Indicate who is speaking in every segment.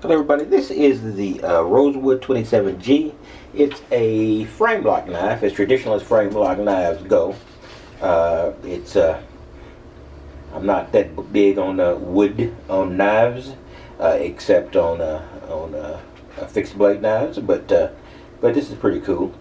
Speaker 1: Hello everybody, this is the Rosewood 27G. It's a frame lock knife, as traditional as frame lock knives go. I'm not that big on wood on knives, except on fixed blade knives, but this is pretty cool.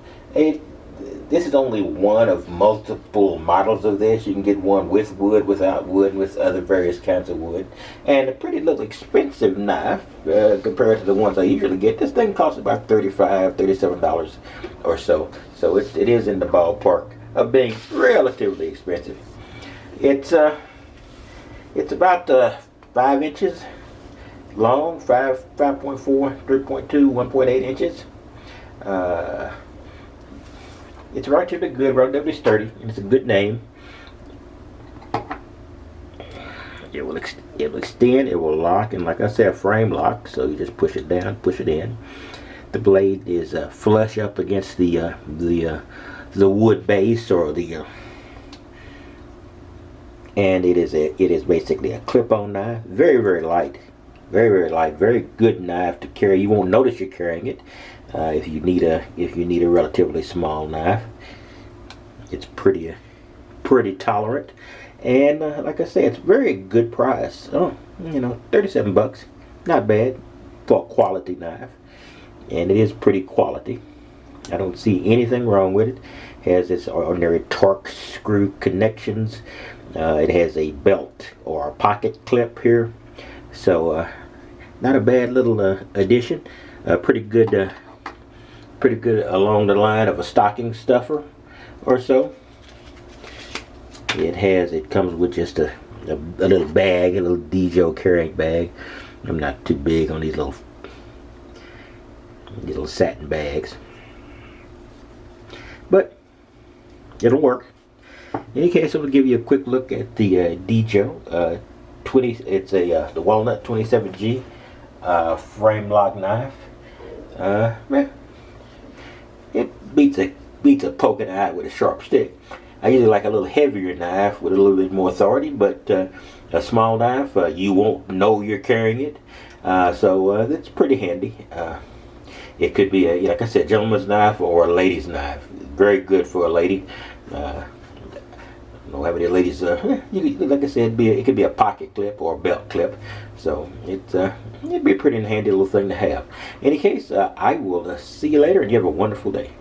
Speaker 1: This is only one of multiple models of this. You can get one with wood, without wood, with other various kinds of wood. And a pretty little expensive knife compared to the ones I usually get. This thing costs about $35, $37 or so. So it is in the ballpark of being relatively expensive. It's about 5 inches long, 5.4, 3.2, 1.8 inches. It's relatively good, relatively sturdy, and it's a good name. It will extend, it will lock, and like I said, frame lock, so you just push it down, push it in. The blade is flush up against the wood base, or and it is basically a clip-on knife. Very light, very light, very good knife to carry. You won't notice you're carrying it. If you need a relatively small knife, it's pretty tolerant, and like I say, it's very good price. Oh, 37 bucks, not bad for a quality knife, and it is pretty quality. I don't see anything wrong with it. It has its ordinary torque screw connections. It has a belt or a pocket clip here, so not a bad little addition. Pretty good along the line of a stocking stuffer or so. It comes with just a little bag, a little Deejo carrying bag. I'm not too big on these little satin bags, but it'll work. In any case, I'm going to give you a quick look at the Deejo 20. It's the Walnut 27G frame lock knife. It beats a poking eye with a sharp stick. I usually like a little heavier knife with a little bit more authority, but a small knife, you won't know you're carrying it, so that's pretty handy. It could be like I said, gentleman's knife or a lady's knife. Very good for a lady. I don't know how many ladies. Like I said, it could be a pocket clip or a belt clip. So it'd be a pretty handy little thing to have. In any case, I will see you later, and you have a wonderful day.